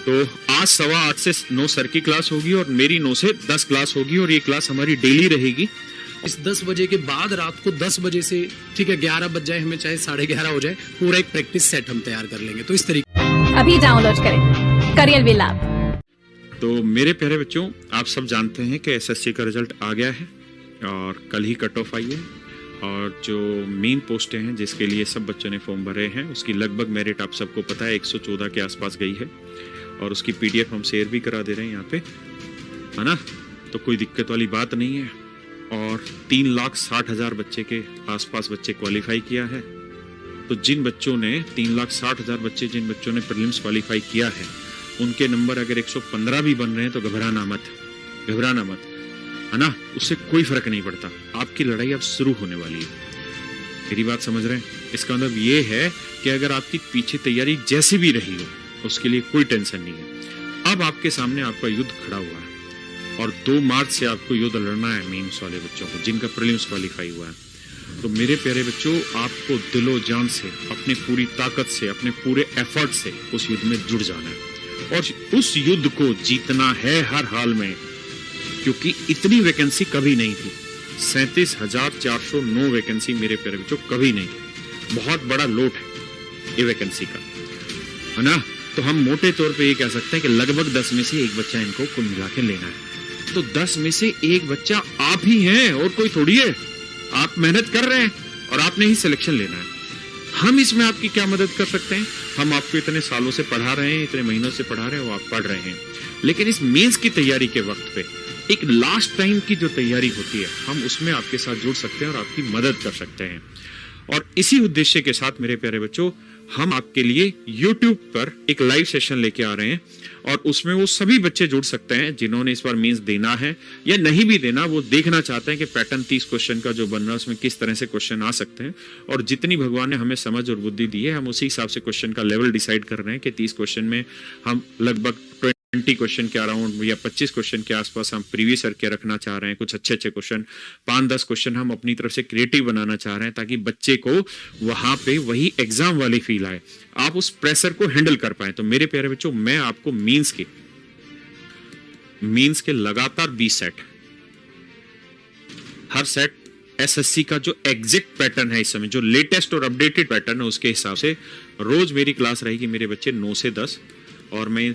तो आज 8:15 से 9 सर की क्लास होगी और मेरी 9 से 10 क्लास होगी और ये क्लास हमारी डेली रहेगी। इस 10 बजे के बाद रात को 10 बजे से ठीक है 11 बज जाए, हमें चाहे 11:30 हो जाए, पूरा एक प्रैक्टिस सेट हम तैयार कर लेंगे। तो इस तरीके अभी डाउनलोड करें करियर विल ऐप। तो मेरे प्यारे बच्चों, आप सब जानते हैं कि एसएससी का रिजल्ट आ गया है और कल ही कट ऑफ आई है और जो मेन पोस्टें हैं जिसके लिए सब बच्चों ने फॉर्म भरे हैं उसकी लगभग मेरिट आप सबको पता है 114 के आसपास गई है और उसकी पीडीएफ हम शेयर भी करा दे रहे हैं यहाँ पे, है ना। तो कोई दिक्कत वाली बात नहीं है और 3,60,000 बच्चे के आसपास बच्चे क्वालिफाई किया है। तो जिन बच्चों ने 3,60,000 बच्चे जिन बच्चों ने प्रीलिम्स क्वालिफाई किया है उनके नंबर अगर 115 भी बन रहे हैं तो घबराना मत, है ना। उससे कोई फर्क नहीं पड़ता, आपकी लड़ाई अब शुरू होने वाली है। मेरी बात समझ रहे हैं? इसका मतलब ये है कि अगर आपकी पीछे तैयारी जैसी भी रही हो उसके लिए कोई टेंशन नहीं है। अब आपके सामने आपका युद्ध खड़ा हुआ है और 2 मार्च से आपको युद्ध लड़ना है मेंस वाले बच्चों को जिनका प्रीलिम्स क्वालिफाई हुआ है। तो मेरे प्यारे बच्चों, आपको दिलो जान से, अपनी पूरी ताकत से, अपने पूरे एफर्ट से उस युद्ध में जुड़ जाना है और उस युद्ध को जीतना है हर हाल में, क्योंकि इतनी वैकेंसी कभी नहीं थी। 37,409 वैकेंसी मेरे प्यारे बच्चों कभी नहीं थी। बहुत बड़ा लोट है ये वैकेंसी का, है ना। तो हम मोटे तौर पे ये कह सकते हैं कि लगभग 10 में से एक बच्चा इनको कुल मिला के लेना है। तो 10 में से एक बच्चा आप ही हैं और कोई थोड़ी है। आप मेहनत कर रहे हैं और आपने ही सिलेक्शन लेना है। हम इसमें आपकी क्या मदद कर सकते हैं? हम आपको इतने सालों से पढ़ा रहे हैं, इतने महीनों से पढ़ा रहे हैं, वो आप पढ़ रहे हैं। लेकिन इस मेंस की तैयारी के वक्त पे एक लास्ट टाइम की जो तैयारी होती है हम उसमें आपके साथ जुड़ सकते हैं और आपकी मदद कर सकते हैं। और इसी उद्देश्य के साथ मेरे प्यारे बच्चों, हम आपके लिए YouTube पर एक लाइव सेशन लेके आ रहे हैं और उसमें वो सभी बच्चे जुड़ सकते हैं जिन्होंने इस बार मेंस देना है या नहीं भी देना, वो देखना चाहते हैं कि पैटर्न 30 क्वेश्चन का जो बन रहा है उसमें किस तरह से क्वेश्चन आ सकते हैं। और जितनी भगवान ने हमें समझ और बुद्धि दी है हम उसी हिसाब से क्वेश्चन का लेवल डिसाइड कर रहे हैं कि 30 क्वेश्चन में हम लगभग 20 क्वेश्चन के अराउंड या 25 क्वेश्चन के आसपास हम प्रीवियस ईयर के रखना चाह रहे हैं। कुछ अच्छे क्वेश्चन 5-10 क्वेश्चन हम अपनी तरफ से क्रिएटिव बनाना चाह रहे हैं ताकि बच्चे को वहां पे वही एग्जाम वाली फील आए, आप उस प्रेशर को हैंडल कर पाए। तो मेरे प्यारे बच्चों, मैं आपको मींस के लगातार 20 सेट, हर सेट एसएससी का जो एग्जैक्ट पैटर्न है इस समय, जो लेटेस्ट और अपडेटेड पैटर्न है उसके हिसाब से रोज मेरी क्लास रहेगी मेरे बच्चे 9 से 10 और मैं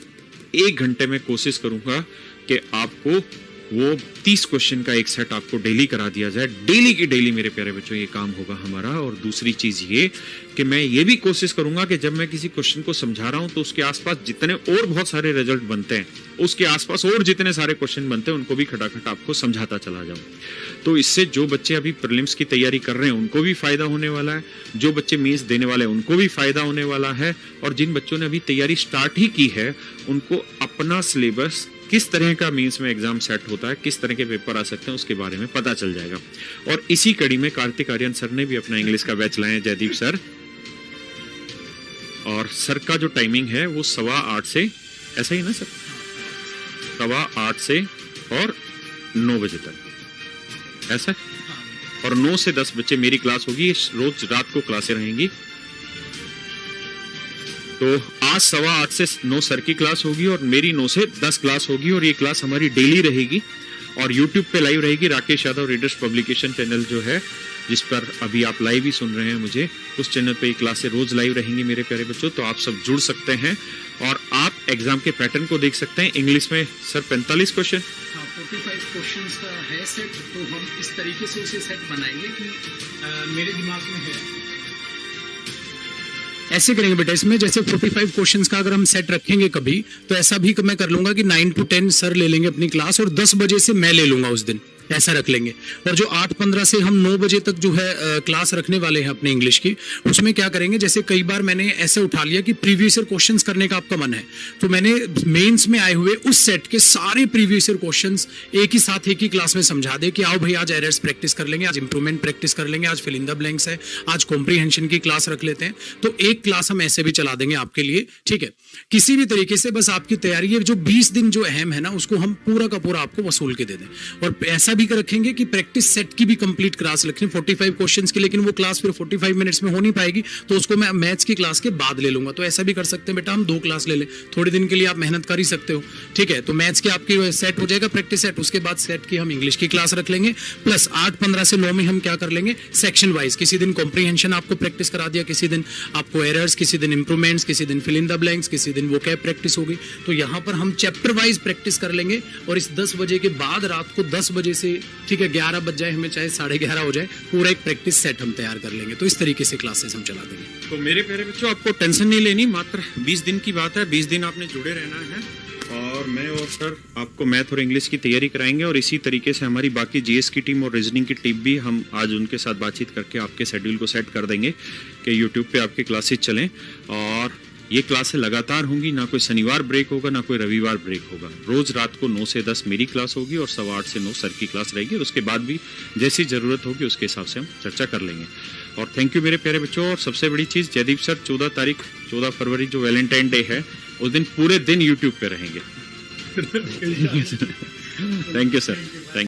1 घंटे में कोशिश करूंगा कि आपको वो 30 क्वेश्चन का एक सेट आपको डेली करा दिया जाए। डेली की डेली मेरे प्यारे बच्चों ये काम होगा हमारा। और दूसरी चीज ये कि मैं ये भी कोशिश करूंगा कि जब मैं किसी क्वेश्चन को समझा रहा हूं तो उसके आसपास जितने और बहुत सारे रिजल्ट बनते हैं, उसके आसपास और जितने सारे क्वेश्चन बनते हैं उनको भी खटाखट आपको समझाता चला जाऊं। तो इससे जो बच्चे अभी प्रीलिम्स की तैयारी कर रहे हैं उनको भी फायदा होने वाला है, जो बच्चे मेंस देने वाले हैं उनको भी फायदा होने वाला है और जिन बच्चों ने अभी तैयारी स्टार्ट ही की है उनको अपना सिलेबस, किस तरह का मींस में एग्जाम सेट होता है, किस तरह के पेपर आ सकते हैं उसके बारे में पता चल जाएगा। और इसी कड़ी में कार्तिक आर्यन सर ने भी अपना इंग्लिश का बैच लाए हैं, जयदीप सर। और सर का जो टाइमिंग है वो 8:15 से, ऐसा ही ना सर, 8:15 से और 9 बजे तक, ऐसा। और 9 से 10 बच्चे मेरी क्लास होगी, रोज रात को क्लासें रहेंगी। तो आज 8:15 से 9 सर की क्लास होगी और मेरी 9 से 10 क्लास होगी और ये क्लास हमारी डेली रहेगी और YouTube पे लाइव रहेगी। Rakesh Yadav readers publication channel जो है जिस पर अभी आप लाइव ही सुन रहे हैं मुझे, उस चैनल पे ये क्लासें रोज लाइव रहेंगी मेरे प्यारे बच्चों। तो आप सब जुड़ सकते हैं और आप एग्जाम के पैटर्न को देख सकते हैं। इंग्लिश में सर 45 क्वेश्चन, 45 क्वेश्चंस का है सेट। तो हम इस तरीके से उसे सेट बनाएंगे कि मेरे दिमाग में है ऐसे करेंगे बेटा। इसमें जैसे 45 क्वेश्चंस का अगर हम सेट रखेंगे कभी, तो ऐसा भी मैं कर लूंगा कि 9 to 10 सर ले लेंगे अपनी क्लास और 10 बजे से मैं ले लूंगा उस दिन, ऐसा रख लेंगे। और जो 8:15 से हम 9 बजे तक जो है क्लास रखने वाले हैं अपने इंग्लिश की, उसमें क्या करेंगे, जैसे कई बार मैंने ऐसे उठा लिया कि प्रीवियस ईयर क्वेश्चंस करने का आपका मन है, तो मैंने मेंस में आए हुए उस सेट के सारे प्रीवियस ईयर क्वेश्चंस एक ही साथ एक ही क्लास में समझा दे कि आओ भाई आज एरर्स प्रैक्टिस कर लेंगे, आज इंप्रूवमेंट प्रैक्टिस कर लेंगे, आज फिल इन द ब्लैंक्स है, आज कॉम्प्रीहेंशन की क्लास रख लेते हैं। तो एक क्लास हम ऐसे भी चला देंगे आपके लिए, ठीक है। किसी भी तरीके से बस आपकी तैयारी है, जो 20 दिन जो अहम है ना, उसको हम पूरा का पूरा आपको वसूल के दे दें। और ऐसा भी रखेंगे कि प्रैक्टिस सेट की भी कंप्लीट क्लास रखें 45 क्वेश्चंस की, लेकिन वो क्लास फिर 45 मिनट्स में हो नहीं पाएगी, तो उसको मैं मैथ्स की क्लास के बाद ले लूंगा। तो ऐसा भी कर सकते हैं बेटा, हम 2 क्लास ले लें, थोड़े दिन के लिए आप मेहनत कर ही सकते हो, ठीक है। तो मैथ्स की आपकी सेट हो जाएगा प्रैक्टिस सेट, उसके बाद सेट की हम इंग्लिश की क्लास रख लेंगे, प्लस 8-15 से 9 में हम क्या कर लेंगे, सेक्शन वाइज, किसी दिन कॉम्प्रीहेंशन आपको प्रैक्टिस करा दिया, किसी दिन आपको एरर्स, किसी दिन इंप्रूवमेंट्स, किसी दिन फिल इन द ब्लैंक्स, किसी दिन वो कैप प्रैक्टिस होगी। तो यहाँ पर हम चैप्टर वाइज प्रैक्टिस कर लेंगे, और इस 10 बजे के बाद रात को 10 बजे से, ठीक है, 11 बज जाए हमें, चाहे 11:30 हो जाए, पूरा एक प्रैक्टिस सेट हम तैयार कर लेंगे। तो इस तरीके से क्लासेस हम चला देंगे। तो मेरे प्यारे बच्चों, आपको टेंशन नहीं लेनी, मात्र 20 दिन की बात है, 20 दिन आपने जुड़े रहना है, और मैं और सर आपको मैथ और इंग्लिश की तैयारी कराएंगे। और इसी तरीके से हमारी बाकी जीएस की टीम और रीजनिंग की टीम भी, हम आज उनके साथ बातचीत करके आपके शेड्यूल को सेट कर देंगे कि यूट्यूब पे आपकी क्लासेस चलें, और ये क्लासें लगातार होंगी, ना कोई शनिवार ब्रेक होगा, ना कोई रविवार ब्रेक होगा। रोज रात को 9 से 10 मेरी क्लास होगी, और 8:15 से 9 सर की क्लास रहेगी, और उसके बाद भी जैसी जरूरत होगी उसके हिसाब से हम चर्चा कर लेंगे। और थैंक यू मेरे प्यारे बच्चों। और सबसे बड़ी चीज़, जयदीप सर 14 फरवरी जो वैलेंटाइन डे है, उस दिन पूरे दिन यूट्यूब पे रहेंगे। Thank you sir, thank